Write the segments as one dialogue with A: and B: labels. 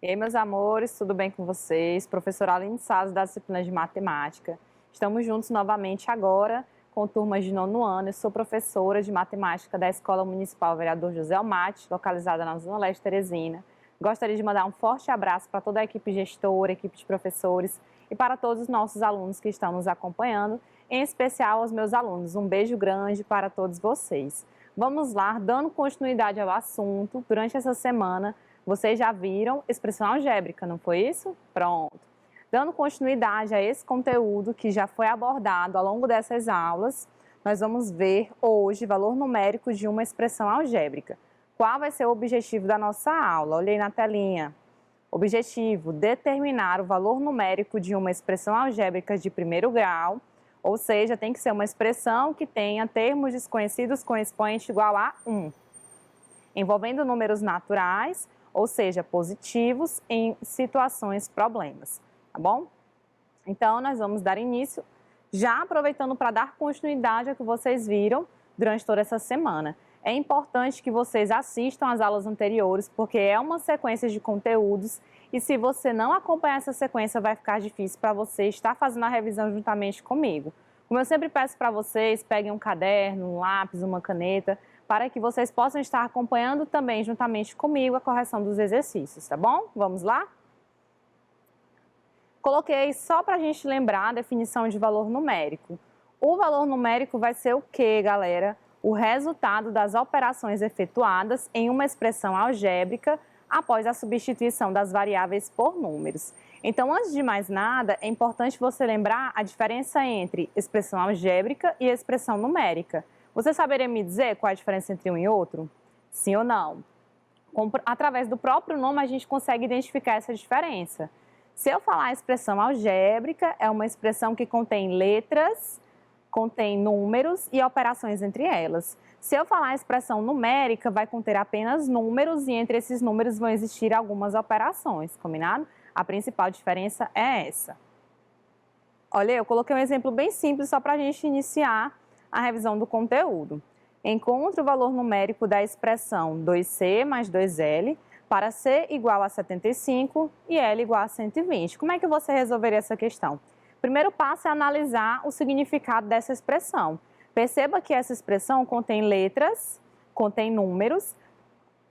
A: E aí, meus amores, tudo bem com vocês? Professora Aline Sales, da disciplina de Matemática. Estamos juntos novamente agora com turmas de nono ano. Eu sou professora de Matemática da Escola Municipal Vereador José Almaty, localizada na Zona Leste Teresina. Gostaria de mandar um forte abraço para toda a equipe gestora, equipe de professores e para todos os nossos alunos que estão nos acompanhando, em especial aos meus alunos. Um beijo grande para todos vocês. Vamos lá, dando continuidade ao assunto, durante essa semana, vocês já viram expressão algébrica, não foi isso? Pronto. Dando continuidade a esse conteúdo que já foi abordado ao longo dessas aulas, nós vamos ver hoje valor numérico de uma expressão algébrica. Qual vai ser o objetivo da nossa aula? Olhei na telinha. Objetivo: determinar o valor numérico de uma expressão algébrica de primeiro grau, ou seja, tem que ser uma expressão que tenha termos desconhecidos com expoente igual a 1, envolvendo números naturais, ou seja, positivos em situações problemas, tá bom? Então, nós vamos dar início, já aproveitando para dar continuidade ao que vocês viram durante toda essa semana. É importante que vocês assistam às aulas anteriores, porque é uma sequência de conteúdos e se você não acompanhar essa sequência, vai ficar difícil para você estar fazendo a revisão juntamente comigo. Como eu sempre peço para vocês, peguem um caderno, um lápis, uma caneta, para que vocês possam estar acompanhando também, juntamente comigo, a correção dos exercícios, tá bom? Vamos lá? Coloquei só para a gente lembrar a definição de valor numérico. O valor numérico vai ser o quê, galera? O resultado das operações efetuadas em uma expressão algébrica após a substituição das variáveis por números. Então, antes de mais nada, é importante você lembrar a diferença entre expressão algébrica e expressão numérica. Você saberia me dizer qual é a diferença entre um e outro? Sim ou não? Através do próprio nome, a gente consegue identificar essa diferença. Se eu falar a expressão algébrica, é uma expressão que contém letras, contém números e operações entre elas. Se eu falar a expressão numérica, vai conter apenas números e entre esses números vão existir algumas operações, combinado? A principal diferença é essa. Olha, eu coloquei um exemplo bem simples só para a gente iniciar a revisão do conteúdo. Encontre o valor numérico da expressão 2C mais 2L para C igual a 75 e L igual a 120. Como é que você resolveria essa questão? O primeiro passo é analisar o significado dessa expressão. Perceba que essa expressão contém letras, contém números.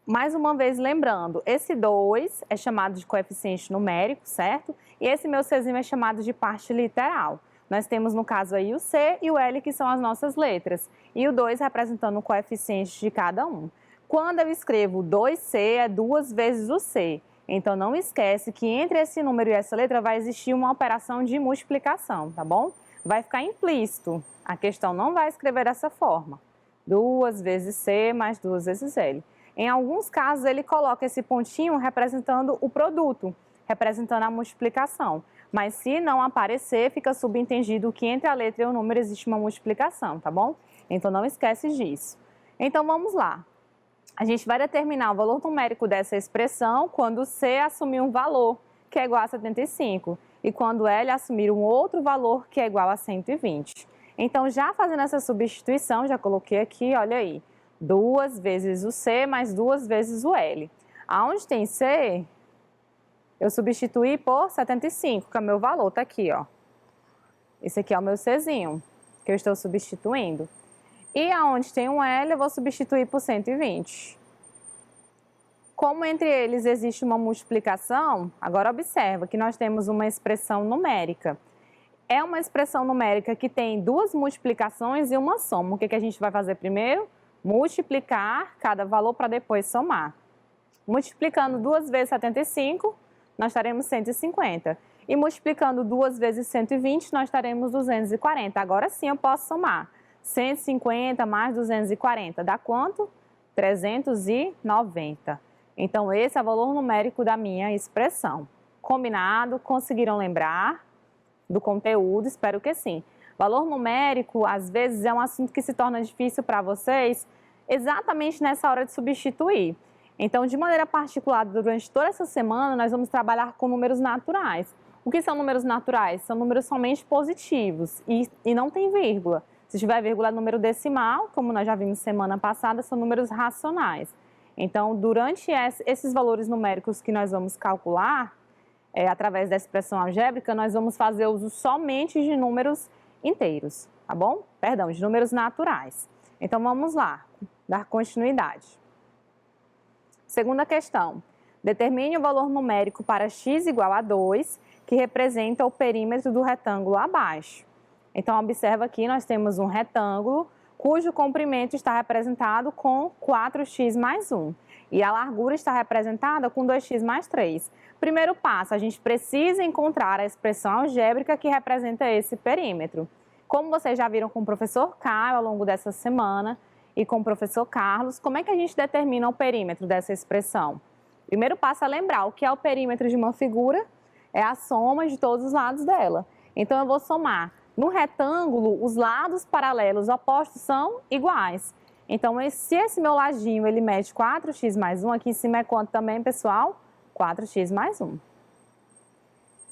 A: Mais uma vez lembrando, esse 2 é chamado de coeficiente numérico, certo? E esse meu Czinho é chamado de parte literal. Nós temos no caso aí o C e o L, que são as nossas letras, e o 2 representando o coeficiente de cada um. Quando eu escrevo 2C, é 2 vezes o C. Então, não esquece que entre esse número e essa letra vai existir uma operação de multiplicação, tá bom? Vai ficar implícito. A questão não vai escrever dessa forma. 2 vezes C mais 2 vezes L. Em alguns casos, ele coloca esse pontinho representando o produto, representando a multiplicação. Mas se não aparecer, fica subentendido que entre a letra e o número existe uma multiplicação, tá bom? Então, não esquece disso. Então, vamos lá. A gente vai determinar o valor numérico dessa expressão quando C assumir um valor que é igual a 75 e quando L assumir um outro valor que é igual a 120. Então, já fazendo essa substituição, já coloquei aqui, olha aí, 2 vezes o C mais 2 vezes o L. Aonde tem C, eu substituí por 75, que é o meu valor, tá aqui, ó. Esse aqui é o meu Czinho, que eu estou substituindo. E aonde tem um L, eu vou substituir por 120. Como entre eles existe uma multiplicação, agora observa que nós temos uma expressão numérica. É uma expressão numérica que tem duas multiplicações e uma soma. O que a gente vai fazer primeiro? Multiplicar cada valor para depois somar. Multiplicando 2 vezes 75, nós teremos 150. E multiplicando 2 vezes 120, nós teremos 240. Agora sim eu posso somar. 150 mais 240 dá quanto? 390. Então, esse é o valor numérico da minha expressão. Combinado? Conseguiram lembrar do conteúdo? Espero que sim. Valor numérico, às vezes, é um assunto que se torna difícil para vocês exatamente nessa hora de substituir. Então, de maneira particular, durante toda essa semana, nós vamos trabalhar com números naturais. O que são números naturais? São números somente positivos e não tem vírgula. Se tiver vírgula, é número decimal, como nós já vimos semana passada, são números racionais. Então, durante esses valores numéricos que nós vamos calcular, através da expressão algébrica, nós vamos fazer uso somente de números inteiros, tá bom? Perdão, de números naturais. Então, vamos lá, dar continuidade. Segunda questão. Determine o valor numérico para x igual a 2, que representa o perímetro do retângulo abaixo. Então, observa aqui, nós temos um retângulo cujo comprimento está representado com 4x mais 1 e a largura está representada com 2x mais 3. Primeiro passo, a gente precisa encontrar a expressão algébrica que representa esse perímetro. Como vocês já viram com o professor Caio ao longo dessa semana e com o professor Carlos, como é que a gente determina o perímetro dessa expressão? Primeiro passo é lembrar o que é o perímetro de uma figura, é a soma de todos os lados dela. Então, eu vou somar. No retângulo, os lados paralelos opostos são iguais. Então, se esse meu ladinho ele mede 4x mais 1, aqui em cima é quanto também, pessoal? 4x mais 1.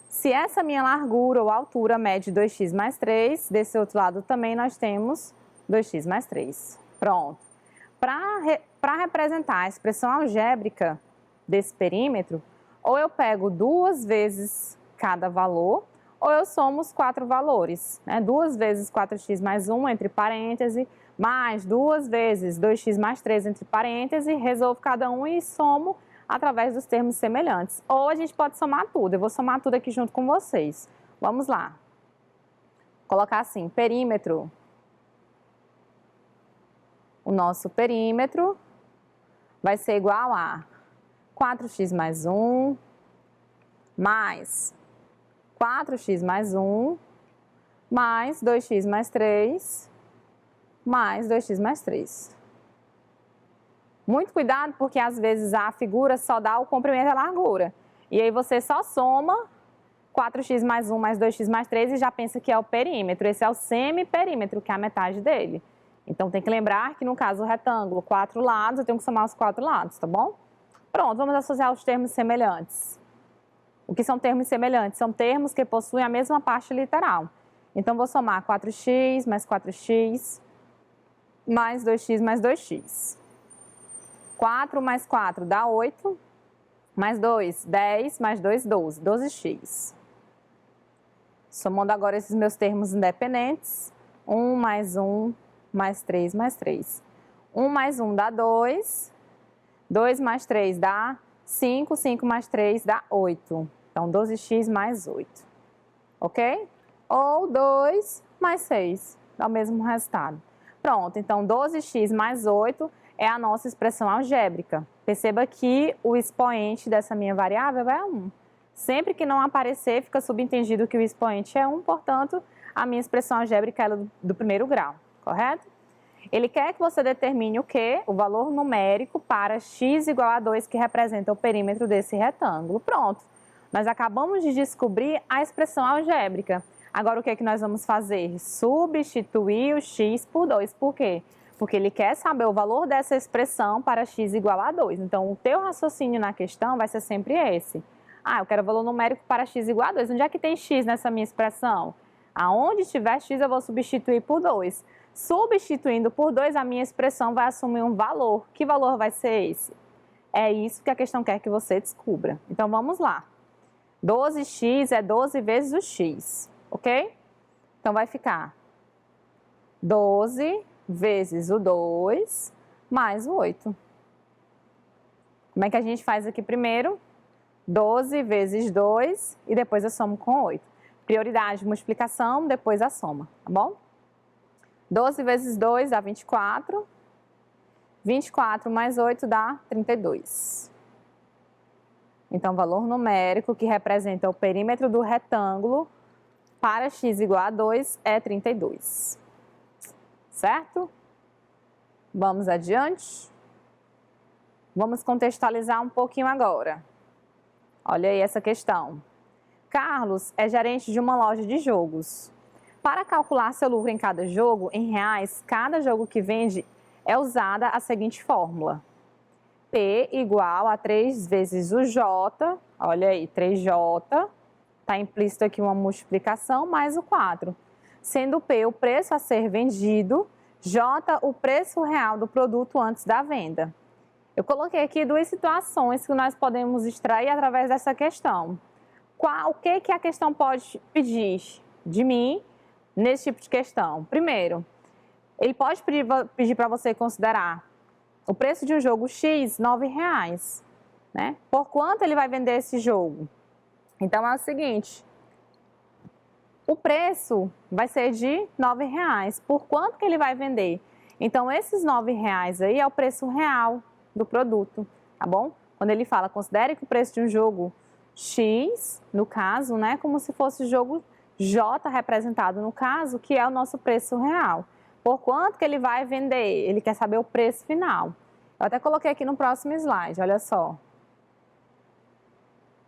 A: Se essa minha largura ou altura mede 2x mais 3, desse outro lado também nós temos 2x mais 3. Pronto. Para representar a expressão algébrica desse perímetro, ou eu pego 2 vezes cada valor, ou eu somo os 4 valores, né? 2 vezes 4x mais 1 entre parênteses, mais 2 vezes 2x mais 3 entre parênteses, resolvo cada um e somo através dos termos semelhantes. Ou a gente pode somar tudo, eu vou somar tudo aqui junto com vocês. Vamos lá. Vou colocar assim, perímetro. O nosso perímetro vai ser igual a 4x mais 1, mais 4x mais 1, mais 2x mais 3, mais 2x mais 3. Muito cuidado, porque às vezes a figura só dá o comprimento e a largura. E aí você só soma 4x mais 1 mais 2x mais 3 e já pensa que é o perímetro. Esse é o semiperímetro, que é a metade dele. Então tem que lembrar que no caso do retângulo, 4 lados, eu tenho que somar os 4 lados, tá bom? Pronto, vamos associar os termos semelhantes. O que são termos semelhantes? São termos que possuem a mesma parte literal. Então, vou somar 4x mais 4x mais 2x mais 2x. 4 mais 4 dá 8, mais 2, 10, mais 2, 12, 12x. Somando agora esses meus termos independentes, 1 mais 1 mais 3 mais 3. 1 mais 1 dá 2, 2 mais 3 dá 5, 5 mais 3 dá 8. Então, 12x mais 8. Ok? Ou 2 mais 6, dá o mesmo resultado. Pronto, então 12x mais 8 é a nossa expressão algébrica. Perceba que o expoente dessa minha variável é 1. Sempre que não aparecer, fica subentendido que o expoente é 1, portanto, a minha expressão algébrica é do primeiro grau, correto? Ele quer que você determine o quê? O valor numérico para x igual a 2, que representa o perímetro desse retângulo. Pronto, nós acabamos de descobrir a expressão algébrica. Agora, o que é que nós vamos fazer? Substituir o x por 2. Por quê? Porque ele quer saber o valor dessa expressão para x igual a 2. Então, o teu raciocínio na questão vai ser sempre esse. Ah, eu quero o valor numérico para x igual a 2. Onde é que tem x nessa minha expressão? Aonde tiver x, eu vou substituir por 2. Substituindo por 2, a minha expressão vai assumir um valor. Que valor vai ser esse? É isso que a questão quer que você descubra. Então, vamos lá. 12x é 12 vezes o x, ok? Então, vai ficar 12 vezes o 2 mais o 8. Como é que a gente faz aqui primeiro? 12 vezes 2 e depois eu somo com 8. Prioridade, multiplicação, depois a soma, tá bom? 12 vezes 2 dá 24. 24 mais 8 dá 32. Então, valor numérico que representa o perímetro do retângulo para x igual a 2 é 32. Certo? Vamos adiante? Vamos contextualizar um pouquinho agora. Olha aí essa questão. Carlos é gerente de uma loja de jogos. Para calcular seu lucro em cada jogo, em reais, cada jogo que vende é usada a seguinte fórmula. P igual a 3 vezes o J, olha aí, 3J, está implícito aqui uma multiplicação, mais o 4. Sendo P o preço a ser vendido, J o preço real do produto antes da venda. Eu coloquei aqui duas situações que nós podemos extrair através dessa questão. O que a questão pode pedir de mim nesse tipo de questão? Primeiro, ele pode pedir para você considerar o preço de um jogo X, R$ 9, né? Por quanto ele vai vender esse jogo? Então é o seguinte, o preço vai ser de R$ 9. Por quanto que ele vai vender? Então esses R$ 9 aí é o preço real do produto, tá bom? Quando ele fala, considere que o preço de um jogo X, no caso, né, como se fosse o jogo J representado no caso, que é o nosso preço real. Por quanto que ele vai vender? Ele quer saber o preço final. Eu até coloquei aqui no próximo slide, olha só.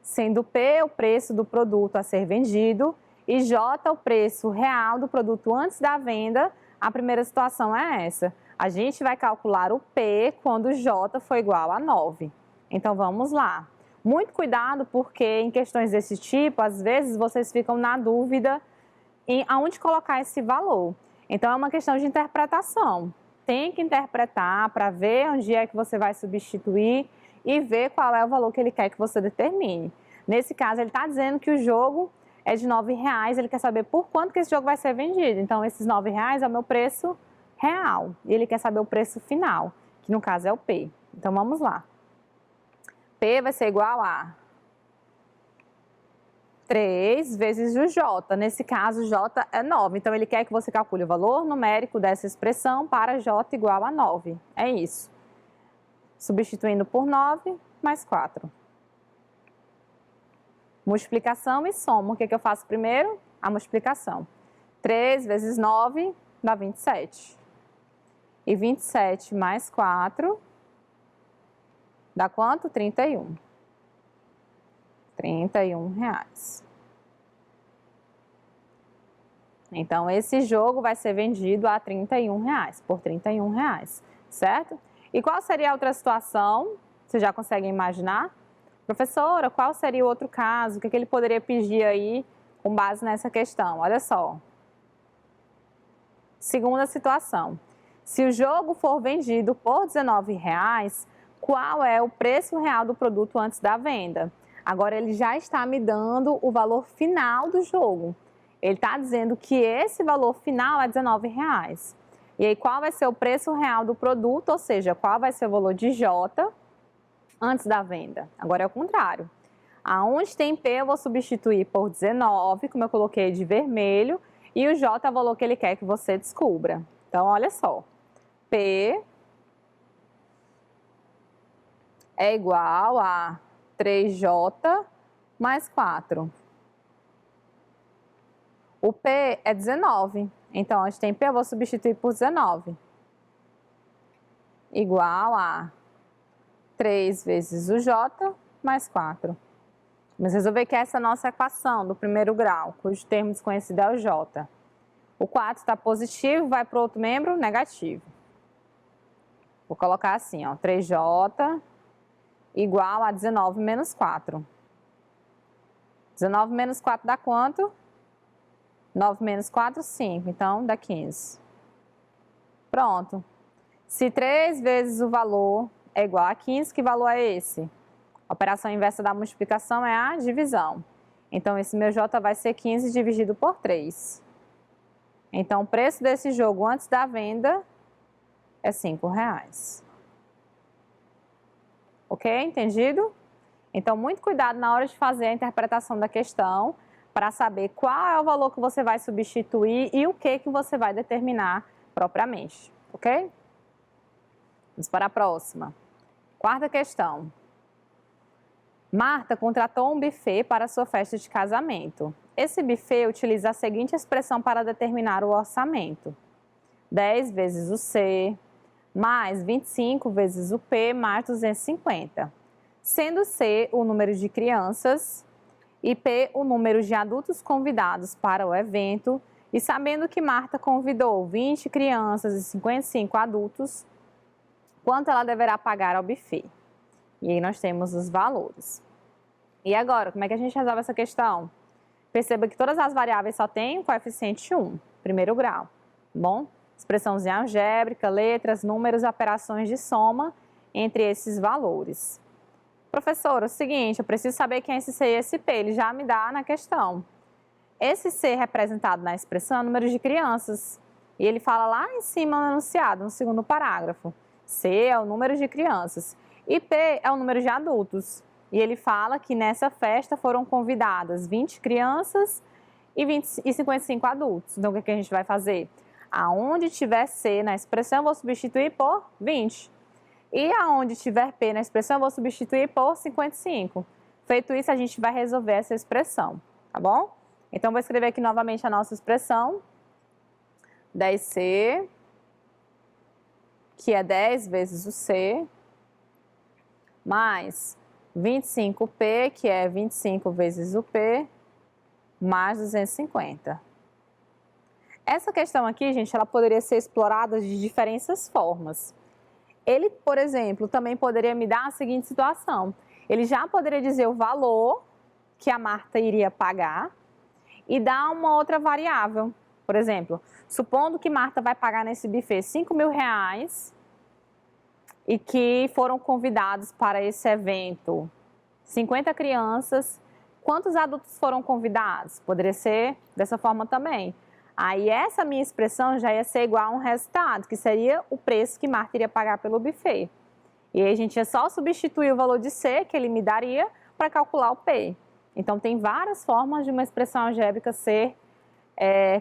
A: Sendo P o preço do produto a ser vendido e J o preço real do produto antes da venda, a primeira situação é essa. A gente vai calcular o P quando J for igual a 9. Então, vamos lá. Muito cuidado porque em questões desse tipo, às vezes vocês ficam na dúvida em aonde colocar esse valor. Então, é uma questão de interpretação. Tem que interpretar para ver onde é que você vai substituir e ver qual é o valor que ele quer que você determine. Nesse caso, ele está dizendo que o jogo é de R$ 9, ele quer saber por quanto que esse jogo vai ser vendido. Então, esses R$ 9 é o meu preço real. E ele quer saber o preço final, que no caso é o P. Então, vamos lá. P vai ser igual a 3 vezes o J. Nesse caso, J é 9. Então, ele quer que você calcule o valor numérico dessa expressão para J igual a 9. É isso. Substituindo por 9, mais 4. Multiplicação e soma. O que eu faço primeiro? A multiplicação. 3 vezes 9 dá 27. E 27 mais 4 dá quanto? 31. R$ 31. Então, esse jogo vai ser vendido a R$ 31, por R$ 31, certo? E qual seria a outra situação? Você já consegue imaginar? Professora, qual seria o outro caso? O que ele poderia pedir aí com base nessa questão? Olha só. Segunda situação. Se o jogo for vendido por R$ 19, qual é o preço real do produto antes da venda? Agora, ele já está me dando o valor final do jogo. Ele está dizendo que esse valor final é R$ 19. E aí, qual vai ser o preço real do produto? Ou seja, qual vai ser o valor de J antes da venda? Agora é o contrário. Aonde tem P, eu vou substituir por 19, como eu coloquei de vermelho, e o J é o valor que ele quer que você descubra. Então, olha só. P é igual a 3J mais 4. O P é 19. Então, onde tem P, eu vou substituir por 19. Igual a 3 vezes o J mais 4. Vamos resolver que essa é a nossa equação do primeiro grau, cujo termo desconhecido é o J. O 4 está positivo, vai para o outro membro negativo. Vou colocar assim, ó, 3J igual a 19 menos 4. 19 menos 4 dá quanto? 9 menos 4, 5. Então, dá 15. Pronto. Se 3 vezes o valor é igual a 15, que valor é esse? A operação inversa da multiplicação é a divisão. Então, esse meu J vai ser 15 dividido por 3. Então, o preço desse jogo antes da venda é R$ 5. Ok? Entendido? Então, muito cuidado na hora de fazer a interpretação da questão para saber qual é o valor que você vai substituir e o que você vai determinar propriamente. Ok? Vamos para a próxima. Quarta questão. Marta contratou um buffet para sua festa de casamento. Esse buffet utiliza a seguinte expressão para determinar o orçamento. 10 vezes o C, mais 25 vezes o P, mais 250. Sendo C o número de crianças e P o número de adultos convidados para o evento, e sabendo que Marta convidou 20 crianças e 55 adultos, quanto ela deverá pagar ao buffet? E aí nós temos os valores. E agora, como é que a gente resolve essa questão? Perceba que todas as variáveis só têm o coeficiente 1, primeiro grau, bom? Expressãozinha algébrica, letras, números, operações de soma. entre esses valores. Professora, é o seguinte, eu preciso saber quem é esse C e esse P, ele já me dá na questão. Esse C representado na expressão é o número de crianças. E ele fala lá em cima no enunciado, no segundo parágrafo. C é o número de crianças e P é o número de adultos. E ele fala que nessa festa foram convidadas 20 crianças e 55 adultos. Então, o que a gente vai fazer? Aonde tiver C na expressão, eu vou substituir por 20. E aonde tiver P na expressão, eu vou substituir por 55. Feito isso, a gente vai resolver essa expressão, tá bom? Então, vou escrever aqui novamente a nossa expressão. 10C, que é 10 vezes o C, mais 25P, que é 25 vezes o P, mais 250. Essa questão aqui, gente, ela poderia ser explorada de diferentes formas. Ele, por exemplo, também poderia me dar a seguinte situação. Ele já poderia dizer o valor que a Marta iria pagar e dar uma outra variável. Por exemplo, supondo que Marta vai pagar nesse buffet R$5.000 e que foram convidados para esse evento 50 crianças, quantos adultos foram convidados? Poderia ser dessa forma também. Aí essa minha expressão já ia ser igual a um resultado, que seria o preço que Marta iria pagar pelo buffet. E aí a gente ia só substituir o valor de C, que ele me daria, para calcular o P. Então tem várias formas de uma expressão algébrica ser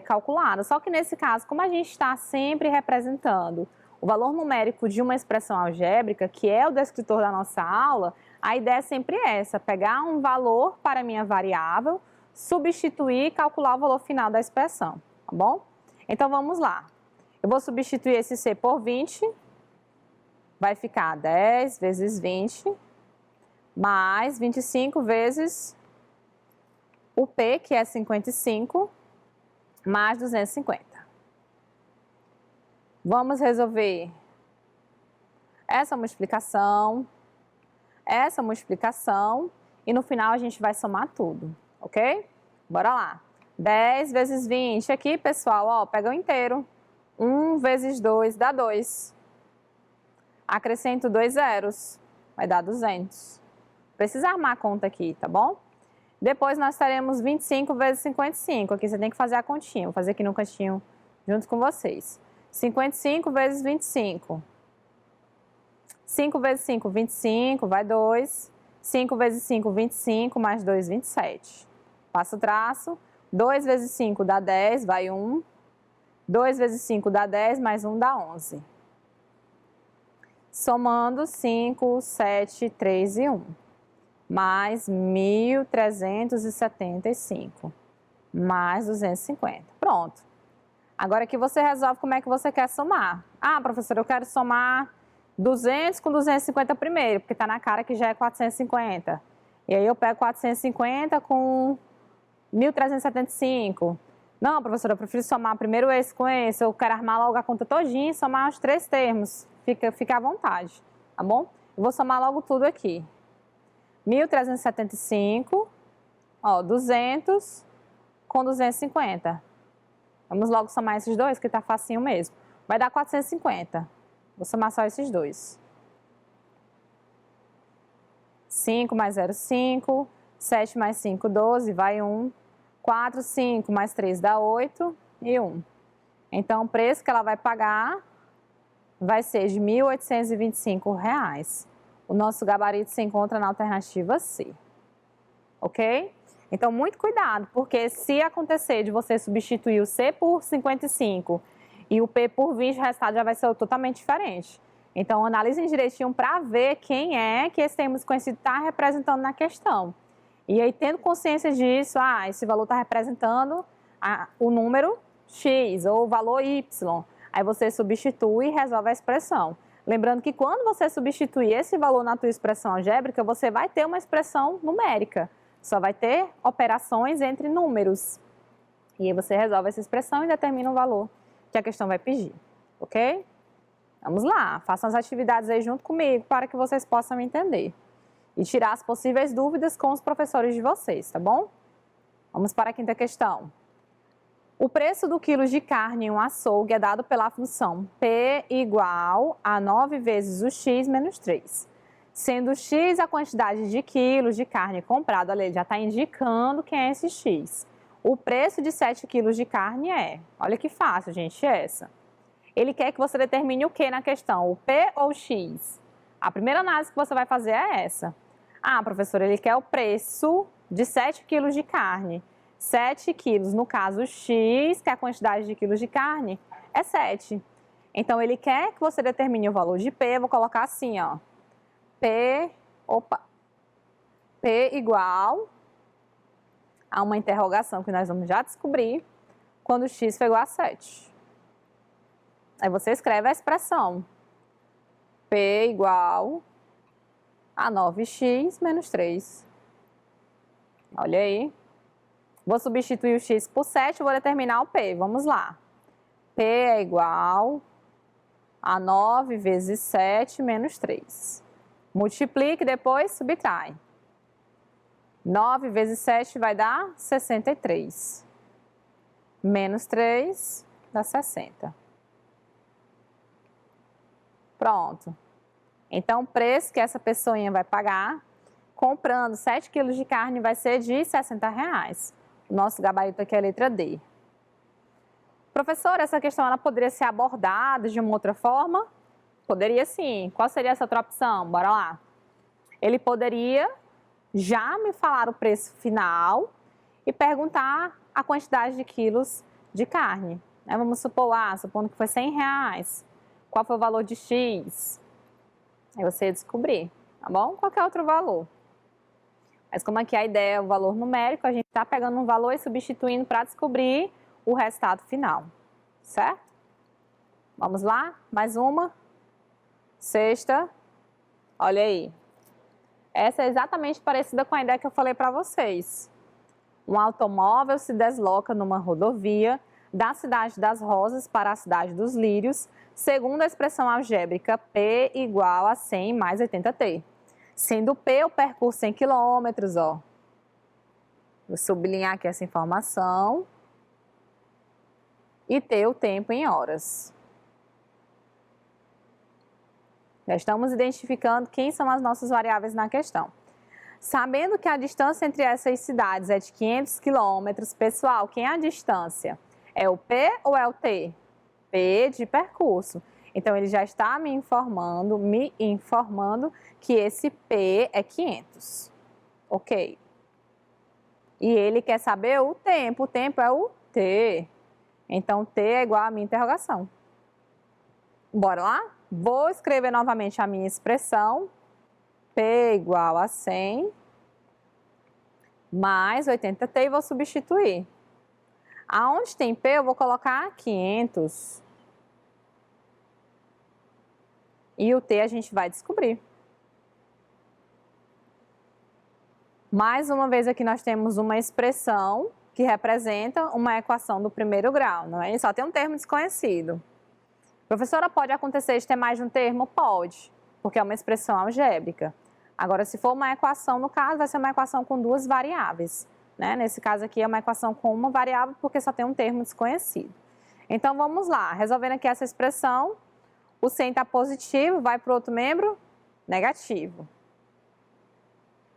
A: calculada. Só que nesse caso, como a gente está sempre representando o valor numérico de uma expressão algébrica, que é o descritor da nossa aula, a ideia é sempre essa, pegar um valor para a minha variável, substituir e calcular o valor final da expressão, tá bom? Então vamos lá. Eu vou substituir esse C por 20, vai ficar 10 vezes 20, mais 25 vezes o P, que é 55, mais 250. Vamos resolver essa multiplicação e no final a gente vai somar tudo, ok? Bora lá. 10 vezes 20 aqui, pessoal, ó, pega o inteiro. 1 vezes 2 dá 2. Acrescento 2 zeros, vai dar 200. Precisa armar a conta aqui, tá bom? Depois nós teremos 25 vezes 55. Aqui você tem que fazer a continha. Vou fazer aqui no cantinho junto com vocês. 55 vezes 25. 5 vezes 5, 25, vai 2. 5 vezes 5, 25, mais 2, 27. Passa o traço. 2 vezes 5 dá 10, vai 1. 2 vezes 5 dá 10, mais 1 dá 11. Somando 5, 7, 3 e 1. Mais 1.375. Mais 250. Pronto. Agora aqui você resolve como é que você quer somar. Ah, professora, eu quero somar 200 com 250 primeiro, porque está na cara que já é 450. E aí eu pego 450 com 1.375. Não, professora, eu prefiro somar primeiro esse com esse. Eu quero armar logo a conta todinha e somar os 3 termos. Fica à vontade, tá bom? Eu vou somar logo tudo aqui. 1.375, ó, 200 com 250. Vamos logo somar esses dois, que tá facinho mesmo. Vai dar 450. Vou somar só esses dois. 5 mais 0, 5. 7 mais 5, 12, vai 1. 4, 5 mais 3 dá 8 e 1. Então, o preço que ela vai pagar vai ser de R$ 1.825. O nosso gabarito se encontra na alternativa C. Ok? Então, muito cuidado, porque se acontecer de você substituir o C por 55 e o P por 20, o resultado já vai ser totalmente diferente. Então, analisem direitinho para ver quem é que esse termo desconhecido está representando na questão. E aí, tendo consciência disso, esse valor está representando o número X ou o valor Y. Aí você substitui e resolve a expressão. Lembrando que quando você substituir esse valor na tua expressão algébrica, você vai ter uma expressão numérica. Só vai ter operações entre números. E aí você resolve essa expressão e determina o valor que a questão vai pedir, ok? Vamos lá, façam as atividades aí junto comigo para que vocês possam me entender. E tirar as possíveis dúvidas com os professores de vocês, tá bom? Vamos para a quinta questão. O preço do quilo de carne em um açougue é dado pela função P igual a 9 vezes o x menos 3. Sendo x a quantidade de quilos de carne comprada, olha, ele já está indicando quem é esse x. O preço de 7 quilos de carne é, olha que fácil, gente, essa. Ele quer que você determine o que na questão, o P ou o x? A primeira análise que você vai fazer é essa. Ah, professora, ele quer o preço de 7 quilos de carne. 7 quilos, no caso x, que é a quantidade de quilos de carne, é 7. Então, ele quer que você determine o valor de P, eu vou colocar assim, ó. P igual a uma interrogação que nós vamos já descobrir, quando x for igual a 7. Aí você escreve a expressão P igual a 9x menos 3. Olha aí. Vou substituir o x por 7 e vou determinar o P. Vamos lá. P é igual a 9 vezes 7 menos 3. Multiplique e depois subtrai. 9 vezes 7 vai dar 63. Menos 3 dá 60. Pronto. Então, o preço que essa pessoinha vai pagar, comprando 7 quilos de carne, vai ser de R$60. O nosso gabarito aqui é a letra D. Professora, essa questão ela poderia ser abordada de uma outra forma? Poderia sim. Qual seria essa outra opção? Bora lá. Ele poderia já me falar o preço final e perguntar a quantidade de quilos de carne. Vamos supor, supondo que foi R$100. Qual foi o valor de X? Aí você ia descobrir, tá bom? Qualquer outro valor. Mas como aqui a ideia é o valor numérico, a gente está pegando um valor e substituindo para descobrir o resultado final, certo? Vamos lá? Mais uma. Sexta. Olha aí. Essa é exatamente parecida com a ideia que eu falei para vocês. Um automóvel se desloca numa rodovia da cidade das Rosas para a cidade dos Lírios, segundo a expressão algébrica P igual a 100 mais 80t. Sendo P o percurso em quilômetros, ó. Vou sublinhar aqui essa informação. E T o tempo em horas. Já estamos identificando quem são as nossas variáveis na questão. Sabendo que a distância entre essas cidades é de 500 quilômetros, pessoal, quem é a distância? É o P ou é o T? P de percurso. Então, ele já está me informando que esse P é 500. Ok. E ele quer saber o tempo é o T. Então, T é igual à minha interrogação. Bora lá? Vou escrever novamente a minha expressão. P igual a 100 mais 80t e vou substituir. Aonde tem P, eu vou colocar 500. E o T a gente vai descobrir. Mais uma vez aqui nós temos uma expressão que representa uma equação do primeiro grau, não é? Só tem um termo desconhecido. Professora, pode acontecer de ter mais de um termo? Pode, porque é uma expressão algébrica. Agora, se for uma equação, no caso, vai ser uma equação com duas variáveis, né? Nesse caso aqui é uma equação com uma variável porque só tem um termo desconhecido. Então, vamos lá. Resolvendo aqui essa expressão, o 100 está positivo, vai para o outro membro negativo.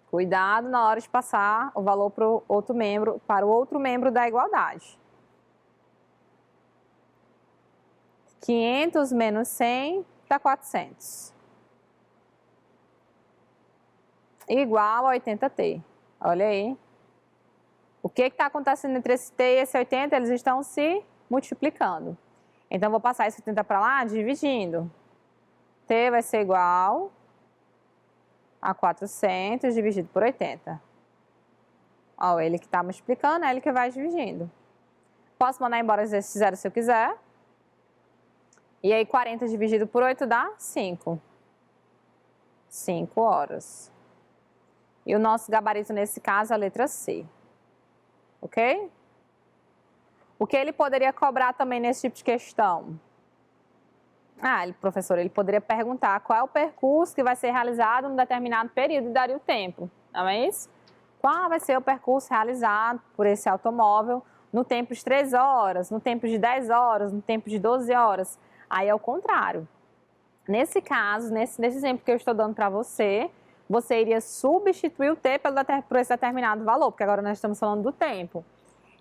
A: Cuidado na hora de passar o valor para o outro membro da igualdade. 500 menos 100 dá 400. Igual a 80t. Olha aí. O que está acontecendo entre esse t e esse 80? Eles estão se multiplicando. Então, vou passar esse 80 para lá, dividindo. T vai ser igual a 400 dividido por 80. Ó, ele que está multiplicando, é ele que vai dividindo. Posso mandar embora esse zero se eu quiser. E aí, 40 dividido por 8 dá 5. 5 horas. E o nosso gabarito, nesse caso, é a letra C. Ok? O que ele poderia cobrar também nesse tipo de questão? Professor, ele poderia perguntar qual é o percurso que vai ser realizado num determinado período e daria o tempo. Não é isso? Qual vai ser o percurso realizado por esse automóvel no tempo de 3 horas, no tempo de 10 horas, no tempo de 12 horas. Aí é o contrário. Nesse caso, nesse exemplo que eu estou dando para você, você iria substituir o T por esse determinado valor, porque agora nós estamos falando do tempo.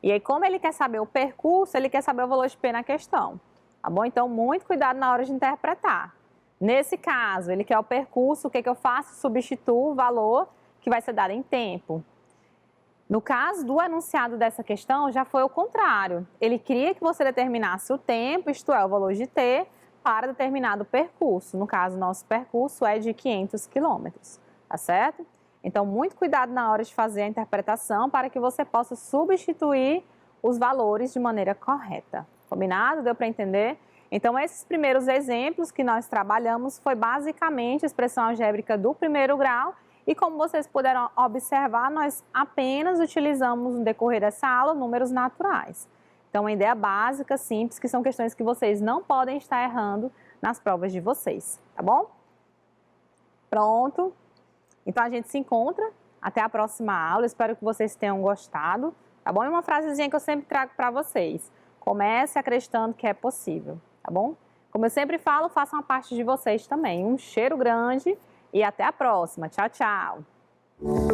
A: E aí, como ele quer saber o percurso, ele quer saber o valor de P na questão, tá bom? Então, muito cuidado na hora de interpretar. Nesse caso, ele quer o percurso, o que eu faço? Substituo o valor que vai ser dado em tempo. No caso do enunciado dessa questão, já foi o contrário. Ele queria que você determinasse o tempo, isto é, o valor de T, para determinado percurso. No caso, nosso percurso é de 500 quilômetros, tá certo? Então, muito cuidado na hora de fazer a interpretação para que você possa substituir os valores de maneira correta. Combinado? Deu para entender? Então, esses primeiros exemplos que nós trabalhamos foi basicamente a expressão algébrica do primeiro grau e como vocês puderam observar, nós apenas utilizamos no decorrer dessa aula números naturais. Então, uma ideia básica, simples, que são questões que vocês não podem estar errando nas provas de vocês, tá bom? Pronto. Então, a gente se encontra. Até a próxima aula. Espero que vocês tenham gostado, tá bom? E uma frasezinha que eu sempre trago para vocês. Comece acreditando que é possível, tá bom? Como eu sempre falo, façam a parte de vocês também. Um cheiro grande e até a próxima. Tchau, tchau!